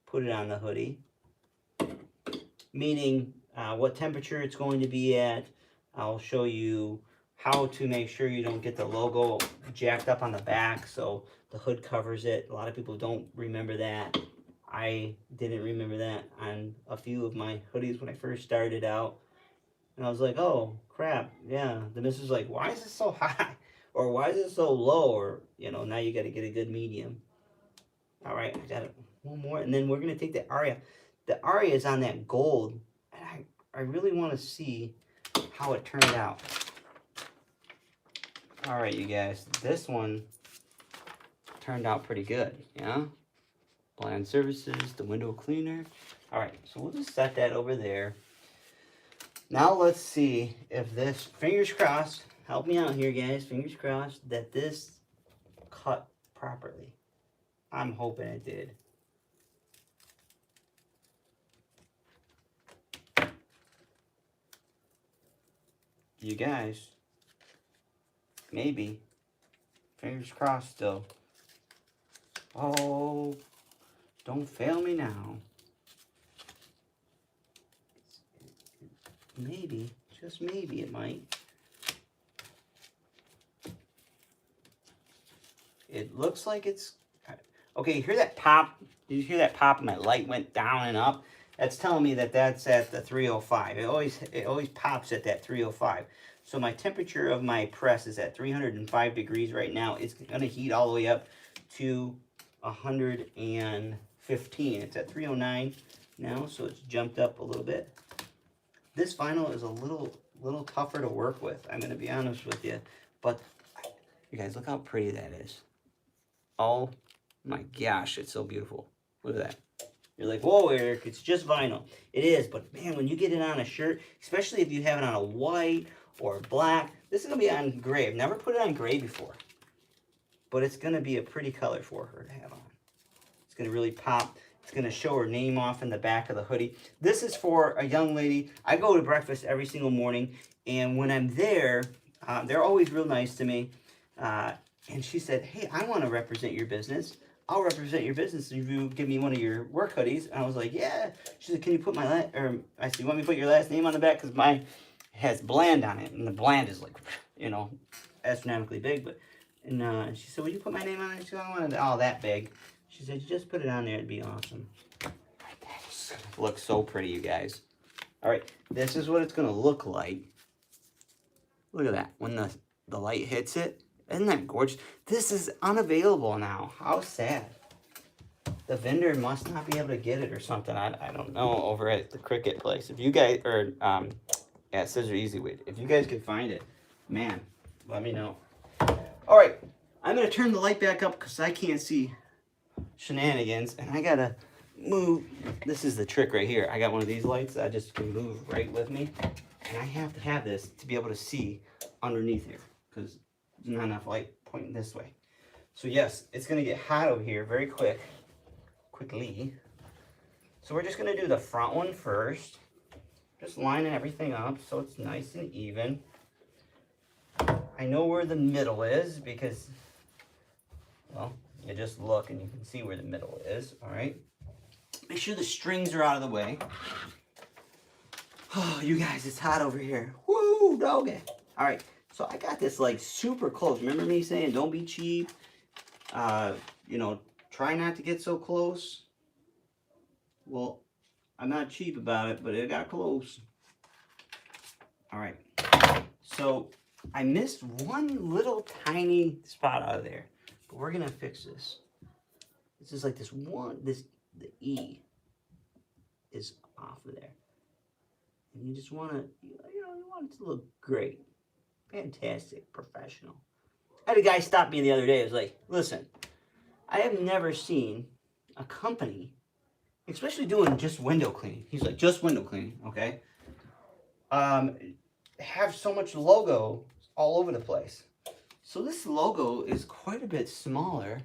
put it on the hoodie. Meaning what temperature it's going to be at. I'll show you how to make sure you don't get the logo jacked up on the back so the hood covers it. A lot of people don't remember that. I didn't remember that on a few of my hoodies when I first started out. And I was like, oh, crap, yeah. The missus was like, why is it so high? Or why is it so low? Or, you know, now you got to get a good medium. All right, I got it. One more. And then we're going to take the aria. The aria is on that gold. And I really want to see how it turned out. All right, you guys. This one turned out pretty good, yeah? Bland surfaces, the window cleaner. All right, so we'll just set that over there. Now let's see if this, fingers crossed, help me out here, guys, fingers crossed, that this cut properly. I'm hoping it did. You guys, maybe, fingers crossed still. Oh, don't fail me now. Maybe, just maybe it might. It looks like it's, okay, you hear that pop? Did you hear that pop? My light went down and up. That's telling me that that's at the 305. It always pops at that 305. So my temperature of my press is at 305 degrees right now. It's going to heat all the way up to 115. It's at 309 now, so it's jumped up a little bit. This vinyl is a little tougher to work with, I'm going to be honest with you. But you guys, look how pretty that is. Oh my gosh, it's so beautiful. Look at that. You're like, whoa, Eric, it's just vinyl. It is, but man, when you get it on a shirt, especially if you have it on a white or black, this is going to be on gray. I've never put it on gray before, but it's going to be a pretty color for her to have on. It's going to really pop. It's going to show her name off in the back of the hoodie. This is for a young lady. I go to breakfast every single morning, and when I'm there, they're always real nice to me. And she said, hey, I want to represent your business. I'll represent your business if you give me one of your work hoodies. And I was like, yeah. She said, can you put my I said, you want me to put your last name on the back? Because mine has Bland on it. And the Bland is like, you know, astronomically big. But and she said, will you put my name on it? She said, I don't want it all that big. She said, just put it on there. It'd be awesome. Looks so pretty, you guys. All right. This is what it's going to look like. Look at that. When the light hits it. Isn't that gorgeous? This is unavailable now. How sad. The vendor must not be able to get it or something. I don't know over at the Cricut place. If you guys, or at Scissor Easyweight, if you guys can find it, man, let me know. All right, I'm going to turn the light back up because I can't see shenanigans. And I got to move. This is the trick right here. I got one of these lights. I just can move right with me. And I have to have this to be able to see underneath here because there's not enough light pointing this way. So yes, it's going to get hot over here very quickly. So we're just going to do the front one first. Just lining everything up so it's nice and even. I know where the middle is because, well, you just look and you can see where the middle is. All right. Make sure the strings are out of the way. Oh, you guys, it's hot over here. Woo, doggy. All right. So I got this like super close. Remember me saying don't be cheap. You know, try not to get so close. Well, I'm not cheap about it, but it got close. All right. So I missed one little tiny spot out of there, but we're gonna fix this. This is like the E is off of there, and you just want to, you want it to look great. Fantastic, professional. I had a guy stop me the other day. I was like, listen, I have never seen a company, especially doing just window cleaning. He's like, just window cleaning, okay? Have so much logo all over the place. So this logo is quite a bit smaller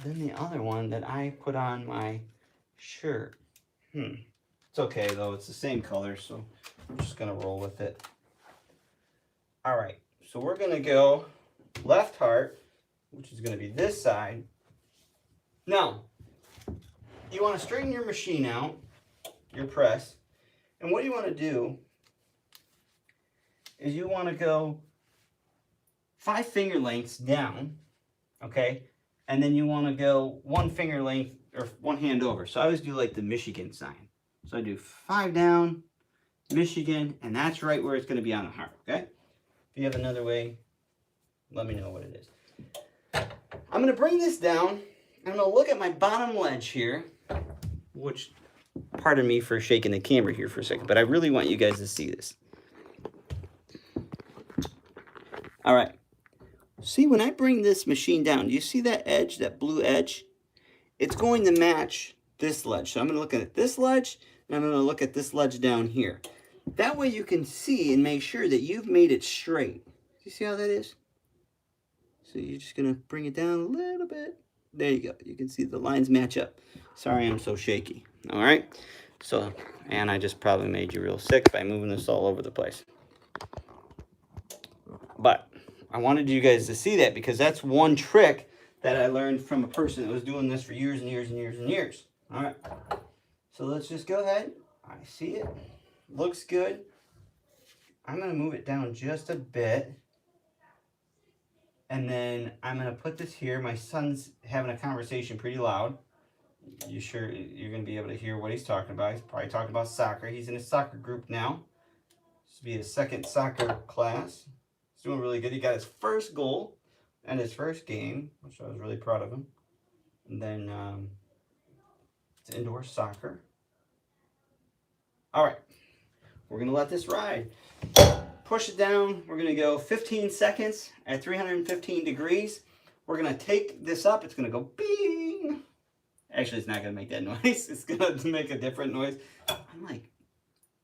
than the other one that I put on my shirt. It's okay though, it's the same color, so I'm just gonna roll with it. All right, so we're gonna go left heart, which is gonna be this side. Now, you wanna straighten your machine out, your press, and what you wanna do is you wanna go 5 finger lengths down, okay? And then you wanna go 1 finger length or 1 hand over. So I always do like the Michigan sign. So I do 5 down, Michigan, and that's right where it's gonna be on the heart, okay? If you have another way, let me know what it is. I'm gonna bring this down. I'm gonna look at my bottom ledge here, which, pardon me for shaking the camera here for a second, but I really want you guys to see this. All right. See, when I bring this machine down, do you see that edge, that blue edge? It's going to match this ledge. So I'm gonna look at this ledge, and I'm gonna look at this ledge down here. That way you can see and make sure that you've made it straight. You see how that is? So you're just gonna bring it down a little bit. There you go. You can see the lines match up. Sorry I'm so shaky. All right. So, and I just probably made you real sick by moving this all over the place. But I wanted you guys to see that because that's one trick that I learned from a person that was doing this for years and years and years and years. All right. So let's just go ahead. I see it. Looks good. I'm going to move it down just a bit. And then I'm going to put this here. My son's having a conversation pretty loud. You sure you're going to be able to hear what he's talking about? He's probably talking about soccer. He's in a soccer group now. This will be his second soccer class. He's doing really good. He got his first goal and his first game, which I was really proud of him. And then it's indoor soccer. All right. We're going to let this ride. Push it down. We're going to go 15 seconds at 315 degrees. We're going to take this up. It's going to go bing. Actually, it's not going to make that noise. It's going to make a different noise. I'm like,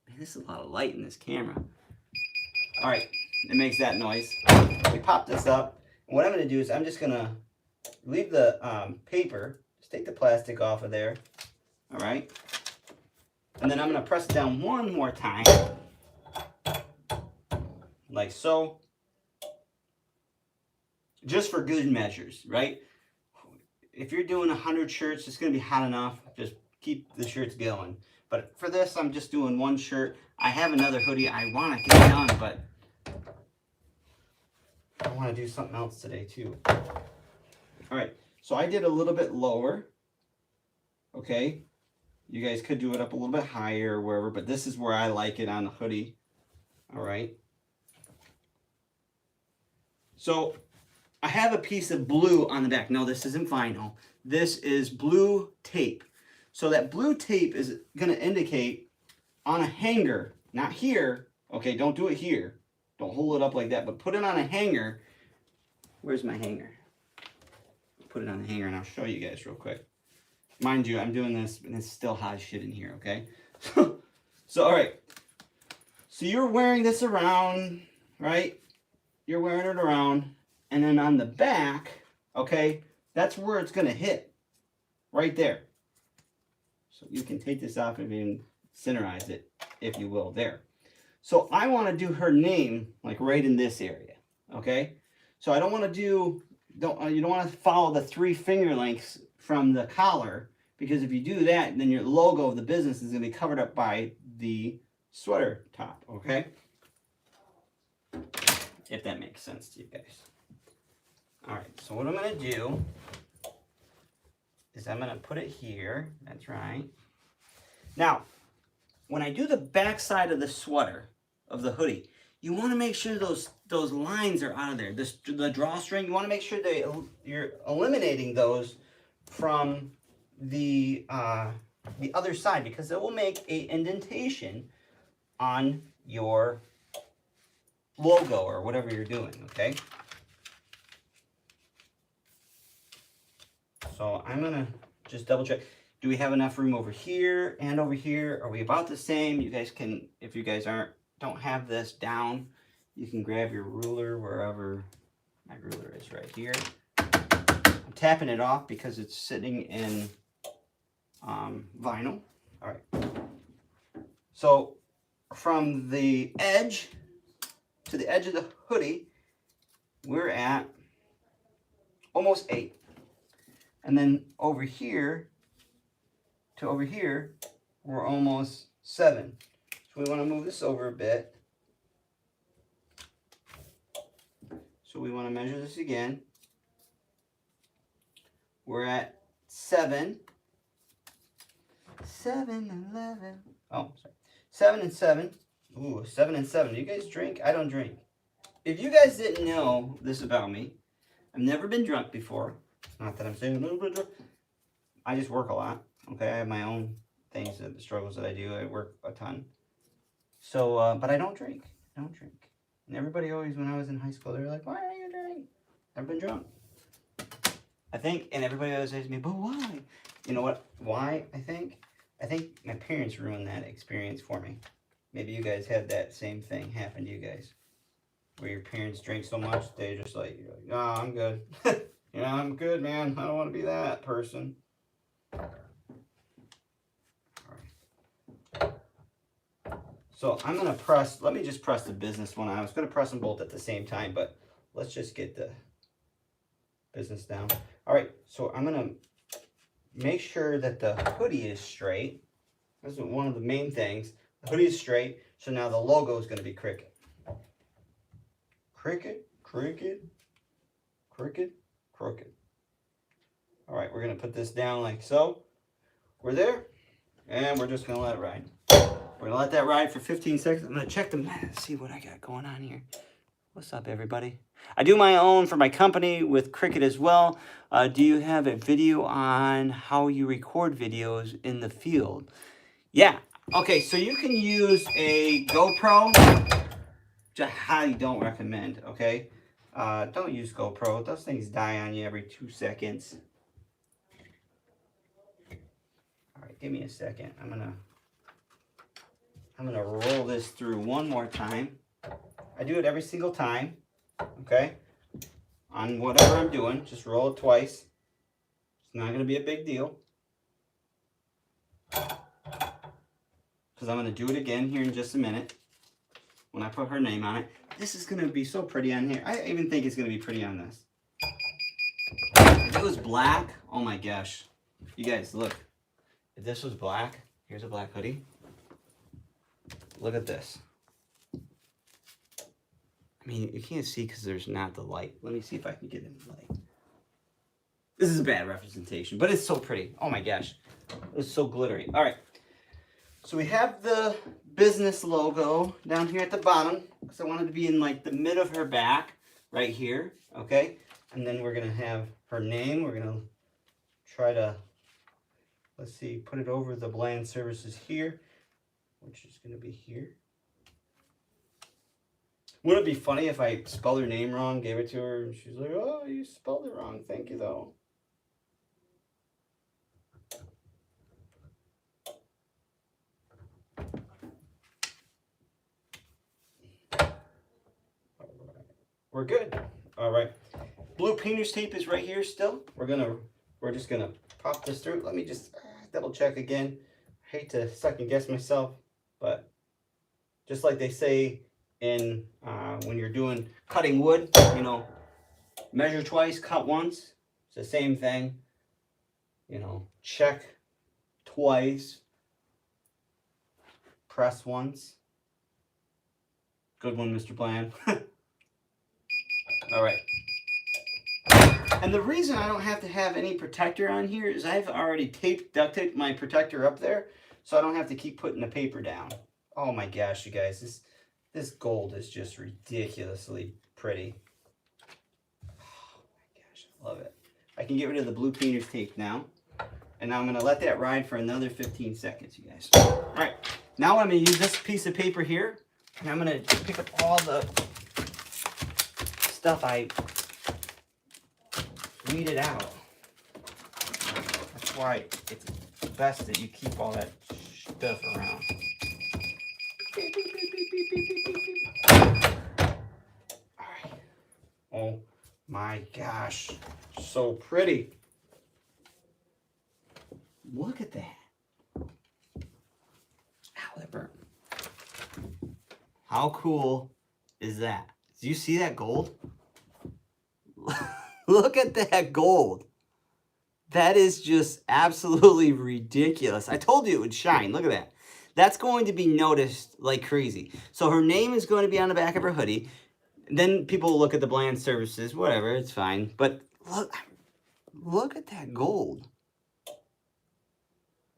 man, this is a lot of light in this camera. All right. It makes that noise. We pop this up. And what I'm going to do is I'm just going to leave the paper. Just take the plastic off of there. All right. And then I'm going to press it down one more time. Like so. Just for good measures, right? If you're doing 100 shirts, it's going to be hot enough. Just keep the shirts going. But for this, I'm just doing 1 shirt. I have another hoodie I want to get done, but I want to do something else today too. All right, so I did a little bit lower. Okay, you guys could do it up a little bit higher or wherever, but this is where I like it on the hoodie. All right. So I have a piece of blue on the back. No, this isn't vinyl. This is blue tape. So that blue tape is going to indicate on a hanger, not here. Okay, don't do it here. Don't hold it up like that, but put it on a hanger. Where's my hanger? Put it on the hanger and I'll show you guys real quick. Mind you, I'm doing this and it's still hot as shit in here, okay? So, all right. So you're wearing this around, right? You're wearing it around. And then on the back, okay, that's where it's going to hit. Right there. So you can take this off and even centerize it, if you will, there. So I want to do her name like right in this area, okay? So I don't want to do, you don't want to follow the 3 finger lengths from the collar, because if you do that, then your logo of the business is going to be covered up by the sweater top, okay? If that makes sense to you guys. All right, so what I'm going to do is I'm going to put it here. That's right. Now, when I do the back side of the sweater, of the hoodie, you want to make sure those lines are out of there. The drawstring, you want to make sure that you're eliminating those from the other side, because it will make a indentation on your logo or whatever you're doing, okay? So I'm going to just double check. Do we have enough room over here and over here? Are we about the same? You guys can, if you guys don't have this down, you can grab your ruler wherever my ruler is, right here. I'm tapping it off because it's sitting in vinyl. All right. So from the edge to the edge of the hoodie, we're at almost 8. And then over here to over here, we're almost 7. So we want to move this over a bit. So we want to measure this again. We're at 7. 7, 11. Oh, sorry. 7 and 7. Ooh, 7 and 7. Do you guys drink? I don't drink. If you guys didn't know this about me, I've never been drunk before. Not that I'm saying a little bit drunk. I just work a lot. Okay, I have my own things, the struggles that I do. I work a ton. So, but I don't drink. I don't drink. And everybody always, when I was in high school, they were like, why are you drinking? Never been drunk. I think, and everybody always says to me, but why? You know what? Why, I think? I think my parents ruined that experience for me. Maybe you guys had that same thing happen to you guys. Where your parents drink so much, they just like, no, I'm good. Yeah, I'm good, man. I don't want to be that person. All right. So I'm going to press, let me just press the business one. I was going to press them both at the same time, but let's just get the business down. All right, so I'm going to make sure that the hoodie is straight. That's one of the main things. The hoodie is straight, so now the logo is going to be Cricut. Cricut, Cricut, Cricut, Cricut. All right, we're going to put this down like so. We're there, and we're just going to let it ride. We're going to let that ride for 15 seconds. I'm going to check the mat, see what I got going on here. What's up, everybody? I do my own for my company with Cricut as well. Do you have a video on how you record videos in the field? Yeah. Okay, so you can use a GoPro, which I highly don't recommend, okay? Don't use GoPro. Those things die on you every 2 seconds. All right, give me a second. I'm gonna roll this through one more time. I do it every single time, okay? On whatever I'm doing, just roll it twice. It's not gonna be a big deal. Because I'm gonna do it again here in just a minute. When I put her name on it. This is gonna be so pretty on here. I even think it's gonna be pretty on this. If it was black, oh my gosh. You guys, look. If this was black, here's a black hoodie. Look at this. I mean, you can't see because there's not the light. Let me see if I can get in the light. This is a bad representation, but it's so pretty. Oh my gosh. It's so glittery. All right. So we have the business logo down here at the bottom because I wanted to be in like the mid of her back right here. Okay. And then we're going to have her name. We're going to try to, let's see, put it over the bland services here, which is going to be here. Wouldn't it be funny if I spelled her name wrong, gave it to her, and she's like, oh, you spelled it wrong. Thank you, though. We're good. All right. Blue painter's tape is right here still. We're just gonna pop this through. Let me just double check again. I hate to second guess myself, but just like they say in when you're doing cutting wood, you know, measure twice, cut once. It's the same thing. You know, check twice, press once. Good one, Mr. Bland. All right. And the reason I don't have to have any protector on here is I've already duct taped my protector up there, so I don't have to keep putting the paper down. Oh my gosh, you guys, this gold is just ridiculously pretty. Oh my gosh, I love it. I can get rid of the blue painter's tape now, and now I'm going to let that ride for another 15 seconds, you guys. All right, now I'm going to use this piece of paper here, and I'm going to pick up all the stuff I weeded out. That's why it's best that you keep all that stuff around. Alright. Oh my gosh. So pretty. Look at that. Ow, that burnt. How cool is that? Do you see that gold? Look at that gold. That is just absolutely ridiculous. I told you it would shine. Look at that. That's going to be noticed like crazy. So her name is going to be on the back of her hoodie. Then people will look at the bland services, whatever, it's fine. But look at that gold.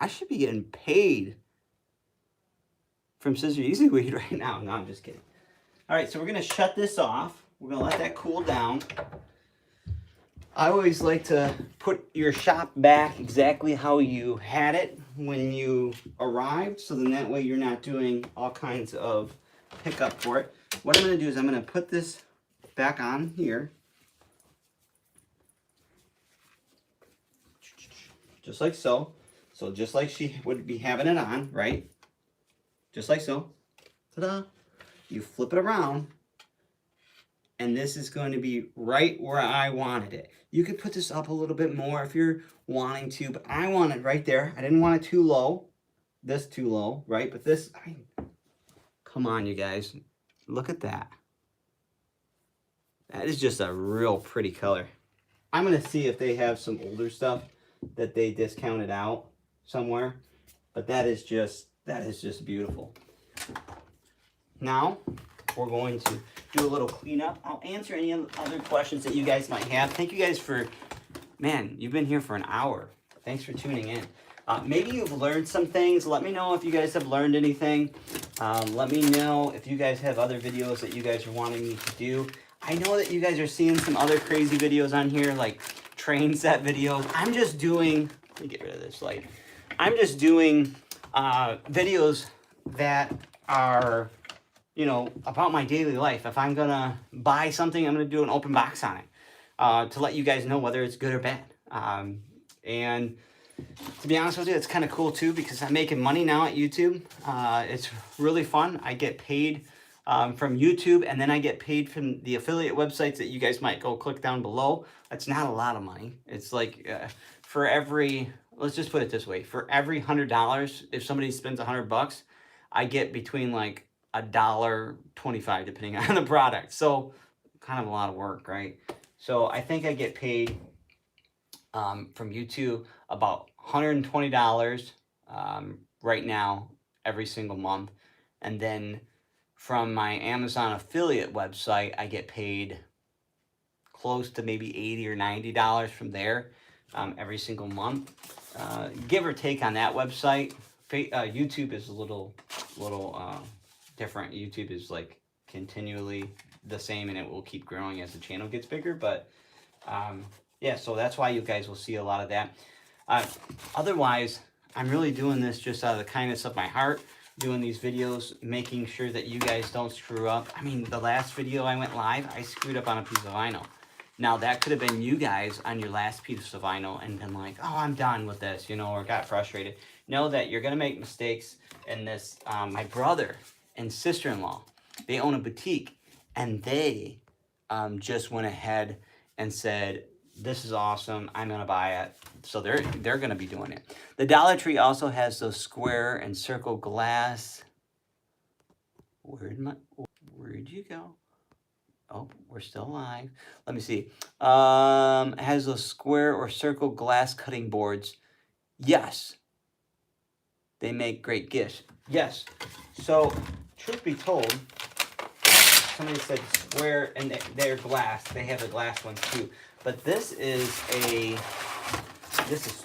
I should be getting paid from Scissor Easy Weed right now. No, I'm just kidding. All right, so we're going to shut this off. We're going to let that cool down. I always like to put your shop back exactly how you had it when you arrived, so then that way you're not doing all kinds of pickup for it. What I'm going to do is I'm going to put this back on here. Just like so. So just like she would be having it on, right? Just like so. Ta-da! You flip it around, and this is going to be right where I wanted it. You could put this up a little bit more if you're wanting to, but I want it right there. I didn't want it too low. This too low, right? But this, I mean, come on, you guys. Look at that. That is just a real pretty color. I'm going to see if they have some older stuff that they discounted out somewhere. But that is just beautiful. Now, we're going to do a little cleanup. I'll answer any other questions that you guys might have. Thank you guys for, man, you've been here for an hour. Thanks for tuning in. Maybe you've learned some things. Let me know if you guys have learned anything. Let me know if you guys have other videos that you guys are wanting me to do. I know that you guys are seeing some other crazy videos on here, like train set videos. I'm just doing, let me get rid of this light. I'm just doing videos that are, you know, about my daily life. If I'm gonna buy something, I'm gonna do an open box on it to let you guys know whether it's good or bad. And to be honest with you, it's kind of cool too because I'm making money now at YouTube. It's really fun. I get paid from YouTube, and then I get paid from the affiliate websites that you guys might go click down below. That's not a lot of money. It's like for every, let's just put it this way, for every $100, if somebody spends $100, I get between like $1.25 depending on the product. So kind of a lot of work, right? So I think I get paid from YouTube about $120 right now every single month. And then from my Amazon affiliate website, I get paid close to maybe $80 or $90 from there every single month. Give or take on that website. YouTube is a little different. YouTube is like continually the same, and it will keep growing as the channel gets bigger. But yeah, so that's why you guys will see a lot of that. Otherwise, I'm really doing this just out of the kindness of my heart, doing these videos, making sure that you guys don't screw up. I mean, the last video I went live, I screwed up on a piece of vinyl. Now, that could have been you guys on your last piece of vinyl and been like, oh, I'm done with this, you know, or got frustrated. Know that you're going to make mistakes in this. My brother and sister-in-law, they own a boutique, and they just went ahead and said, this is awesome, I'm going to buy it. So they're going to be doing it. The Dollar Tree also has those square and circle glass. Where'd you go? Oh, we're still alive. Let me see. Has those square or circle glass cutting boards. Yes. They make great gifts. Yes. So, truth be told, somebody said square, and they're glass. They have the glass ones too. But this is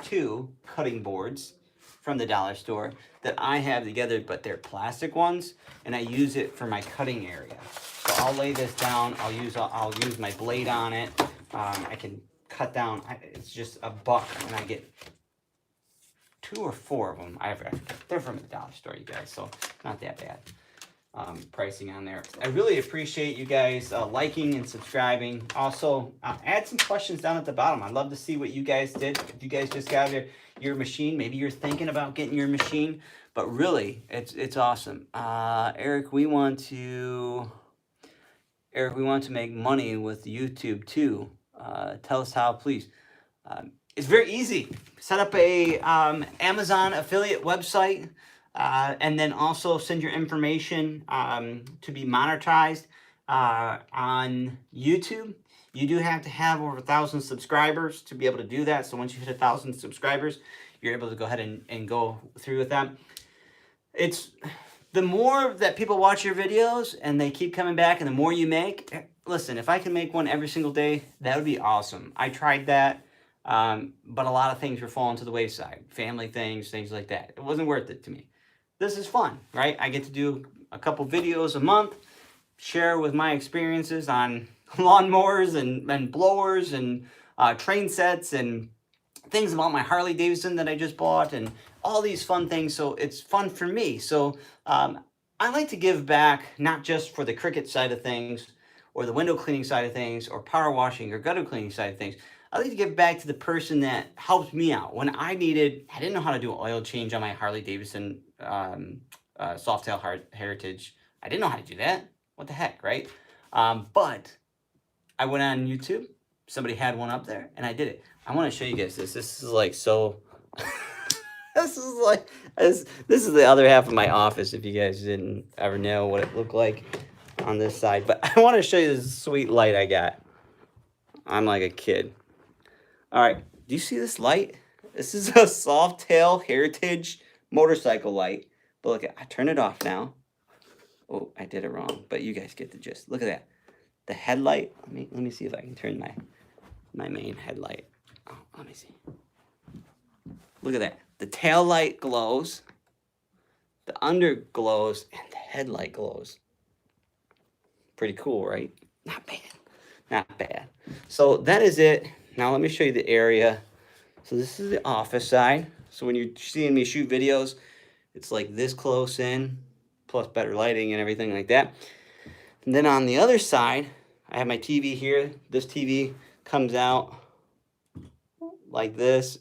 two cutting boards from the dollar store that I have together, but they're plastic ones, and I use it for my cutting area. So I'll lay this down. I'll use my blade on it. I can cut down. It's just $1, and I get 2 or 4 of them. They're from the dollar store, you guys, so not that bad. Pricing on there. I really appreciate you guys liking and subscribing. Also, add some questions down at the bottom. I'd love to see what you guys did. If you guys just got your machine, maybe you're thinking about getting your machine, but really, it's awesome. Eric, we want to make money with YouTube too. Tell us how, please. It's very easy. Set up a Amazon affiliate website. And then also send your information to be monetized on YouTube. You do have to have over 1,000 subscribers to be able to do that. So once you hit 1,000 subscribers, you're able to go ahead and go through with that. It's the more that people watch your videos and they keep coming back and the more you make, listen, if I can make one every single day, that would be awesome. I tried that, but a lot of things were falling to the wayside. Family things, things like that. It wasn't worth it to me. This is fun, right? I get to do a couple videos a month, share with my experiences on lawnmowers and blowers and train sets and things about my Harley Davidson that I just bought and all these fun things. So it's fun for me. So I like to give back, not just for the Cricut side of things or the window cleaning side of things or power washing or gutter cleaning side of things. I like to give back to the person that helped me out when I didn't know how to do an oil change on my Harley Davidson Softail Heritage. I didn't know how to do that. What the heck, right? But I went on YouTube. Somebody had one up there, and I did it. I want to show you guys this. This is like so. This is the other half of my office. If you guys didn't ever know what it looked like on this side, but I want to show you this sweet light I got. I'm like a kid. All right, do you see this light? This is a Softail Heritage motorcycle light. But look, I turn it off now. Oh, I did it wrong, but you guys get the gist. Look at that. The headlight. Let me see if I can turn my main headlight. Oh, let me see. Look at that. The tail light glows, the under glows, and the headlight glows. Pretty cool, right? Not bad. Not bad. So that is it. Now let me show you the area. So this is the office side. So when you're seeing me shoot videos, it's like this close in, plus better lighting and everything like that. And then on the other side, I have my TV here. This TV comes out like this,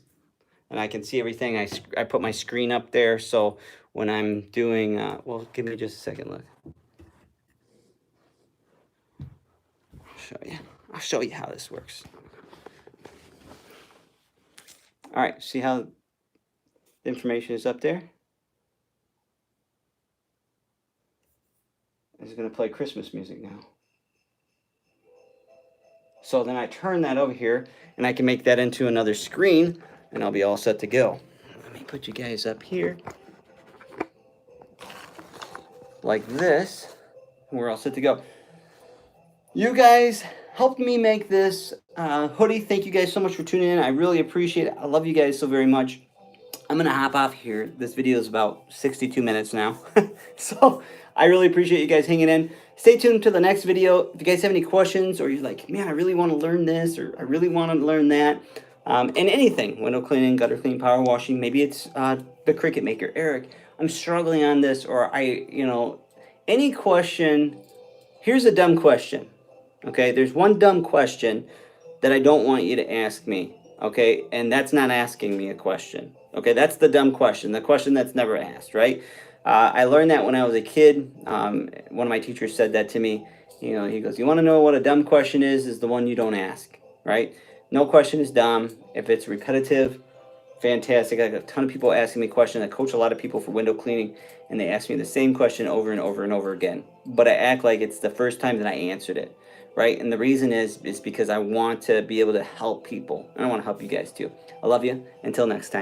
and I can see everything. I put my screen up there, so when I'm doing, well, give me just a second, look. I'll show you how this works. All right, see how the information is up there? It's going to play Christmas music now. So then I turn that over here, and I can make that into another screen, and I'll be all set to go. Let me put you guys up here. Like this, and we're all set to go. You guys helped me make this hoodie. Thank you guys so much for tuning in. I really appreciate it. I love you guys so very much. I'm going to hop off here. This video is about 62 minutes now. So I really appreciate you guys hanging in. Stay tuned to the next video. If you guys have any questions or you're like, man, I really want to learn this or I really want to learn that. And anything, window cleaning, gutter cleaning, power washing, maybe it's the Cricut maker. Eric, I'm struggling on this, or any question. Here's a dumb question. Okay, there's one dumb question that I don't want you to ask me. Okay, and that's not asking me a question. Okay, that's the dumb question, the question that's never asked, right? I learned that when I was a kid. One of my teachers said that to me. You know, he goes, you want to know what a dumb question is the one you don't ask, right? No question is dumb. If it's repetitive, fantastic. I got a ton of people asking me questions. I coach a lot of people for window cleaning, and they ask me the same question over and over and over again. But I act like it's the first time that I answered it, right? And the reason is because I want to be able to help people. And I want to help you guys too. I love you. Until next time.